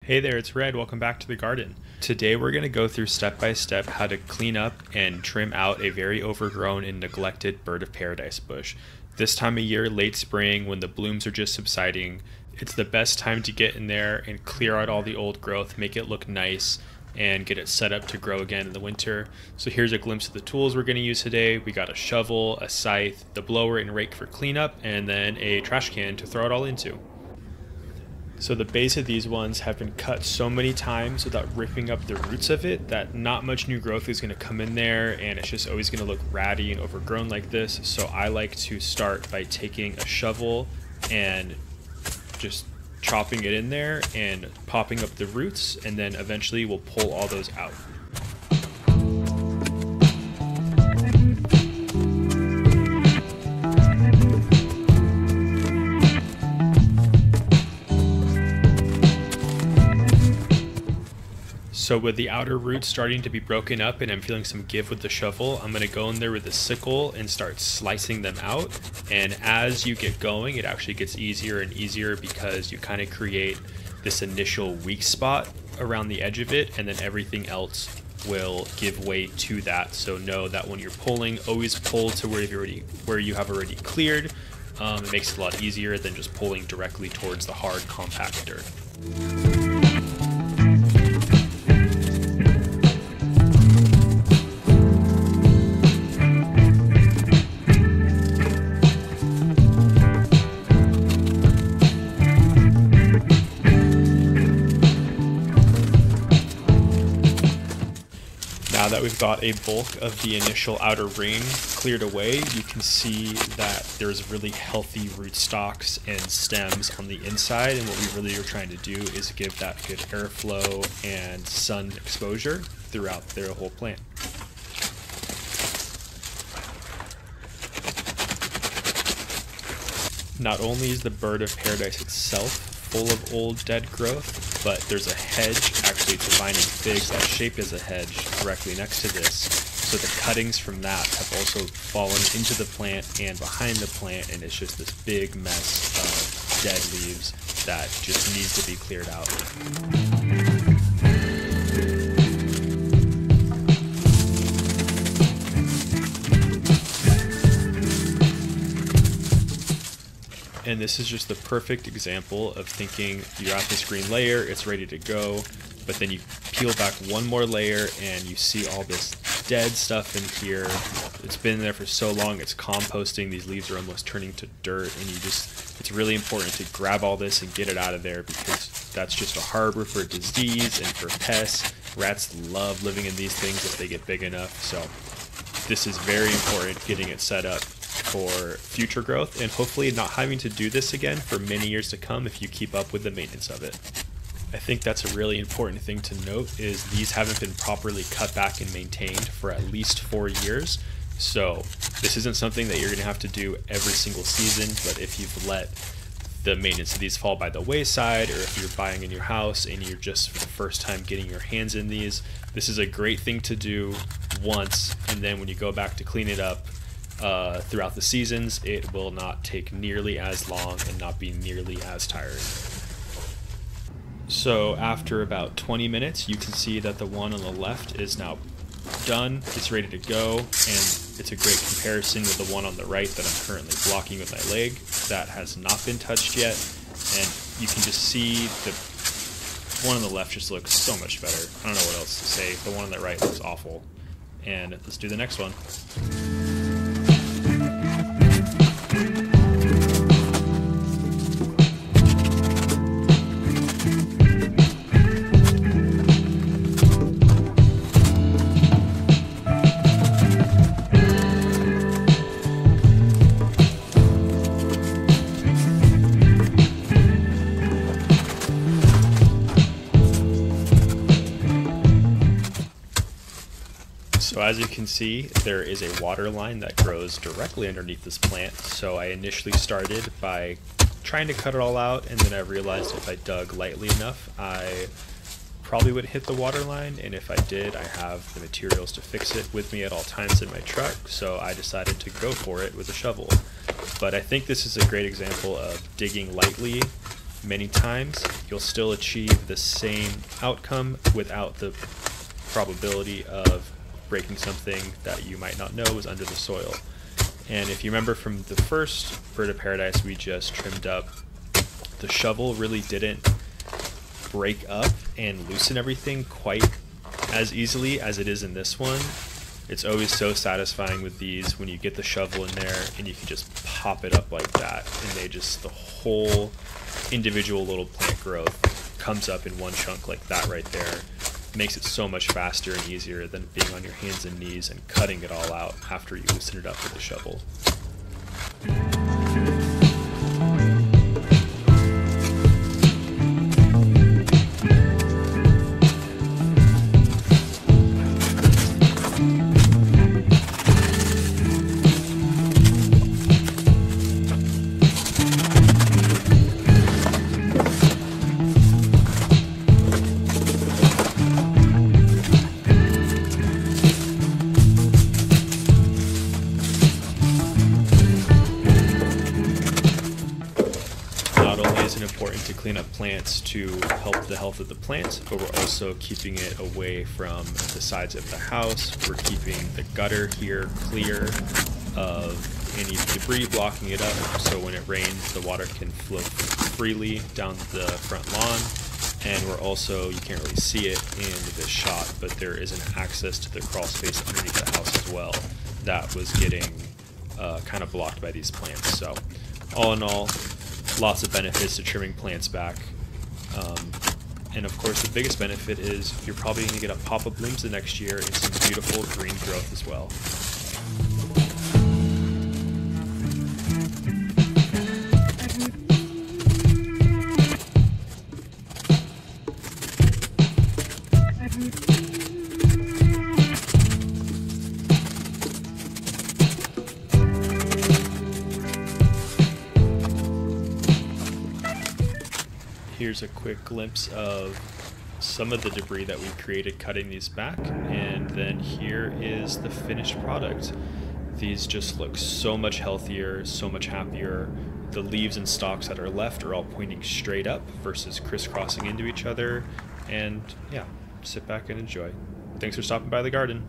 Hey there, it's Red. Welcome back to the garden. Today we're going to go through step by step how to clean up and trim out a very overgrown and neglected bird of paradise bush. This time of year, late spring, when the blooms are just subsiding, it's the best time to get in there and clear out all the old growth, make it look nice, and get it set up to grow again in the winter. So here's a glimpse of the tools we're going to use today. We got a shovel, a scythe, the blower and rake for cleanup, and then a trash can to throw it all into. So the base of these ones have been cut so many times without ripping up the roots of it that not much new growth is going to come in there, and it's just always going to look ratty and overgrown like this. So I like to start by taking a shovel and just chopping it in there and popping up the roots, and then eventually we'll pull all those out. So with the outer roots starting to be broken up and I'm feeling some give with the shovel, I'm going to go in there with a sickle and start slicing them out. And as you get going, it actually gets easier and easier because you kind of create this initial weak spot around the edge of it, and then everything else will give way to that. So know that when you're pulling, always pull to where you have already cleared. It makes it a lot easier than just pulling directly towards the hard, compact dirt. Now that we've got a bulk of the initial outer ring cleared away, you can see that there's really healthy rootstocks and stems on the inside, and what we really are trying to do is give that good airflow and sun exposure throughout their whole plant. Not only is the bird of paradise itself full of old dead growth, but there's a hedge, actually it's a vine and figs that's shaped as a hedge directly next to this. So the cuttings from that have also fallen into the plant and behind the plant, and it's just this big mess of dead leaves that just needs to be cleared out. And this is just the perfect example of thinking you're at this green layer, it's ready to go, but then you peel back one more layer and you see all this dead stuff in here. It's been there for so long, it's composting, these leaves are almost turning to dirt, and it's really important to grab all this and get it out of there, because that's just a harbor for disease and for pests. Rats love living in these things if they get big enough, so this is very important, getting it set up for future growth, and hopefully not having to do this again for many years to come if you keep up with the maintenance of it. I think that's a really important thing to note, is these haven't been properly cut back and maintained for at least 4 years. So this isn't something that you're going to have to do every single season, but if you've let the maintenance of these fall by the wayside, or if you're buying a new house and you're just for the first time getting your hands in these, this is a great thing to do once, and then when you go back to clean it up throughout the seasons, it will not take nearly as long and not be nearly as tiring. So after about 20 minutes, you can see that the one on the left is now done, it's ready to go, and it's a great comparison with the one on the right that I'm currently blocking with my leg that has not been touched yet. And you can just see the one on the left just looks so much better. I don't know what else to say. The one on the right looks awful. And let's do the next one. So as you can see, there is a water line that grows directly underneath this plant. So I initially started by trying to cut it all out, and then I realized if I dug lightly enough, I probably would hit the water line, and if I did, I have the materials to fix it with me at all times in my truck, so I decided to go for it with a shovel. But I think this is a great example of digging lightly many times, you'll still achieve the same outcome without the probability of breaking something that you might not know is under the soil. And if you remember from the first bird of paradise we just trimmed up, the shovel really didn't break up and loosen everything quite as easily as it is in this one. It's always so satisfying with these when you get the shovel in there and you can just pop it up like that, and the whole individual little plant growth comes up in one chunk like that right there. Makes it so much faster and easier than being on your hands and knees and cutting it all out after you loosen it up with the shovel. Important to clean up plants to help the health of the plant, but we're also keeping it away from the sides of the house. We're keeping the gutter here clear of any debris blocking it up, so when it rains the water can flow freely down the front lawn. And we're also, you can't really see it in this shot, but there is an access to the crawl space underneath the house as well that was getting kind of blocked by these plants. So all in all, lots of benefits to trimming plants back. And of course the biggest benefit is you're probably going to get a pop of blooms the next year and some beautiful green growth as well. Here's a quick glimpse of some of the debris that we created cutting these back, and then here is the finished product. These just look so much healthier, so much happier. The leaves and stalks that are left are all pointing straight up versus crisscrossing into each other. And yeah, sit back and enjoy. Thanks for stopping by the garden.